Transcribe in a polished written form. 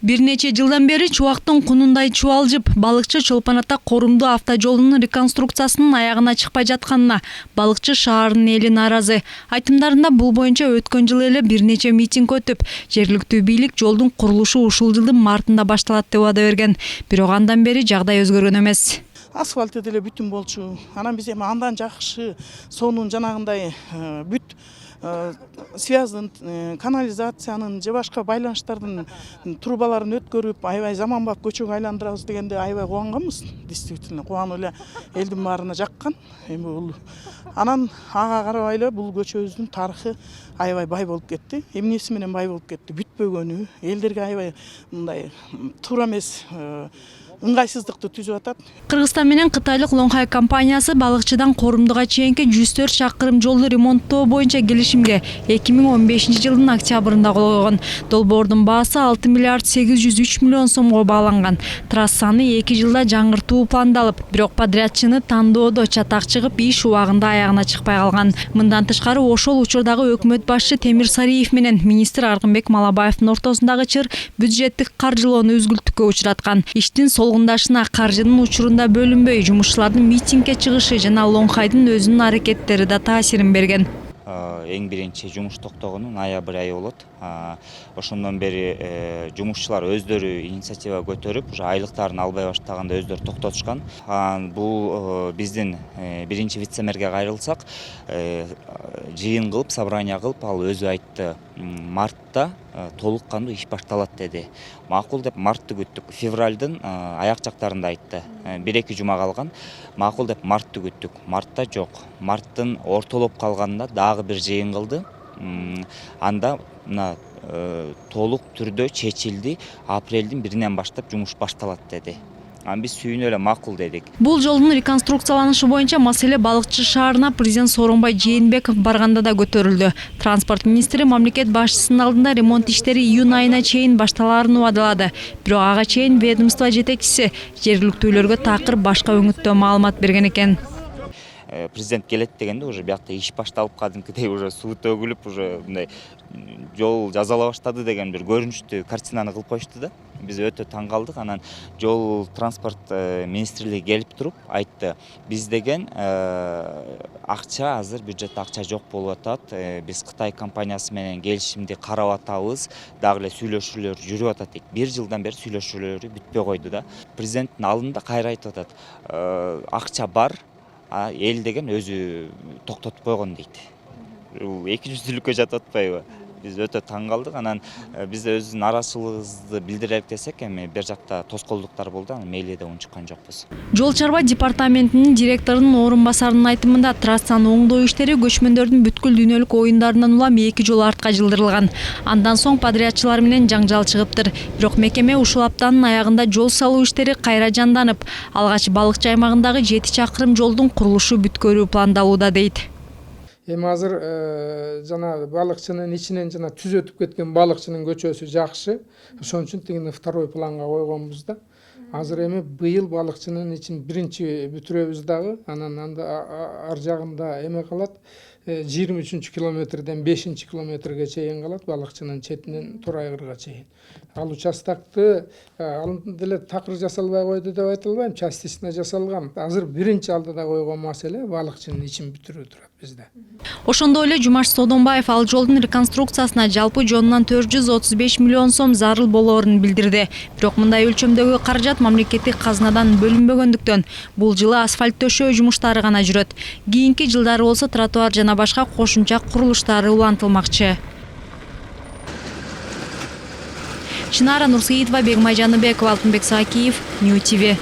Бир нече жылдан бери чубактын кунундай чубалжып, балыкчы Чолпон Ата Корумду автожолунун реконструкциясынын аягына чыкпай жатканына балыкчы шаарынын эли нааразы. Айтымдарында бул боюнча өткөн жылы эле бир нече митинг өтүп, жергиликтүү бийлик жолдун курулушу ушул жылдын мартында башталат деп убада берген. Бирок андан бери жагдай өзгөргөн эмес. Асфальт деле бүтүн болчу. Анан биз эми андан жакшы сонун жанагындай бүт связын, канализациянын же башка байланыштардын трубаларын өткөрүп, аябай заманбап көчөгө айландырабыз дегенде аябай кубанганбыз. Действительно кубанып эле элдин баарына жаккан. Эми бул анан ага карабай эле бул көчөбүздүн тарыхы аябай бай болуп кетти. Эмнеси менен бай болуп кетти? Бүтпөгөнү, элдерге аябай мындай туура эмес ыңгайсыздыкты түзүп атат. Кыргызстан менен Кытайлык Лоңхай компаниясы балыкчыдан Корумдуга чейинки 104 чакырым жолду ремонттоо боюнча келишимге 2015 жылдын октябрында кол койгон. Долбоордун баасы 6 миллиард 803 миллион сомго бааланган. Трассаны 2 жылда жаңыртуу пландалып, бирок подрядчыны тандоодо чатак чыгып, иш убагында аягына чыкпай калган. Мындан тышкары ошол учурдагы өкмөт башчы Темир Сариев менен министр Аргынбек Малабаевдин ортосундагы чыр бюджеттик каржылоону үзгүлтүккө учураткан. Иштин солгундашына каржынын учурунда бөлүнбөй, жумушчулардын митингге чыгышы жана Лоңхайдын өзүнүн аракеттери да таасирин берген. Эң биринчи жумуш токтогону ноябрь айы болот. Ошондон бери жумушчулар өздөрү инициатива көтөрүп, уже айлыктарын албай баштаганда өздөрү токтотушкан. Бул биздин биринчи вице-мэрге кайрылсак, жыйын кылып, собрание кылып, ал өзү айтты, мартта толук кандуу иш башталат деди. Макул деп мартты күттүк. Февралдын аяк жактарында айтты. 1-2 жума калган. Макул деп мартты күттүк. Мартта жок. Марттын ортолоп калганында дагы бир жыйын кылды. Анда мына толук түрдө чечилди. Апрелдин 1-нен баштап жумуш башталат деди. Биз сүйүнүп эле макул дедик. Бул жолдун реконструкцияланышы боюнча маселе балыкчы шаарына президент Сооронбай Жээнбеков барганда да көтөрүлдү. Транспорт министри мамлекет башчысынын алдында ремонт иштери июнь айына чейин башталаарын убадалады. Бирок ага чейин ведомство жетекчиси жергиликтүүлөргө такыр башка өңүттө маалымат берген экен. Президент келет дегенде уже биякта иш башталып, кадимкидей уже суу төгүлүп, уже мындай жол жазала баштады деген бир көрүнүштүү картинаны кылып коюшту да. Биз өтө таң калдык. Анан жол транспорт министрлиги келип туруп айтты, биз деген акча азыр бюджетте акча жок болуп атат. Биз Кытай компаниясы менен келишимди карап атабыз, дагы эле сүйлөшүүлөр жүрүп атат дейт. 1 жылдан бери сүйлөшүүлөрү бүтпөй койду да. Президенттин алдында кайра айтып атат, акча бар, эл деген өзү токтотуп койгон дейт. Бул экижүздүүлүккө жатып атпайбы? Биз өтө таң калдык. Анан биз өз нараачылыгыбызды билдирелик десек, эми бир жакта тоскоолдуктар болду, анан мейли да унчуккан жокпуз. Жол чарба департаментинин директорунун орун басарынын айтымында трассаны оңдоо иштери көчмөндөрдүн бүткүл дүйнөлүк оюндарынан улам 2 жол артка жылдырылган. Андан соң подрядчылар менен жаңжал чыгыптыр. Бирок мекеме ушул аптанын аягында жол салуу иштери кайра жанданып, алгач балыкчы аймагындагы 7 чакырым жолдун курулушу бүткөрүү пландалууда дейт. Эми азыр жана балыкчынын ичинен жана түз өтүп кеткен балыкчынын көчөсү жакшы. Ошон үчүн тигини второй планга койгонбуз да. Азыр эми быйыл балыкчынын ичин биринчи бүтүрөбүз дагы. Анан ар жагында эме калат. 23 километрден 5 километрге чейин калат, балыкчынын четинен Турайгырга чейин. Ал участокты деле такыр жасалбай койду деп айта албайм, частично жасалган. Азыр биринчи алдыда койгон маселе балыкчынын ичин бүтүрүү турат бизде. Ошондой эле Жумаш Содонбаев ал жолдун реконструкциясына жалпы жонунан 435 миллион сом зарыл болоорун билдирди. Бирок мындай өлчөмдөгү каражат мамлекеттик казынадан бөлүнбөгөндүктөн бул жылы асфальт төшөө жумуштары гана жүрөт. Кийинки жылдары болсо тротуар жана башка кошумча курулуштары улантылмакчы. Чынара Нурсеитова, Бегмай Жаныбекова, Алтынбек Саакиев, Нью ТВ.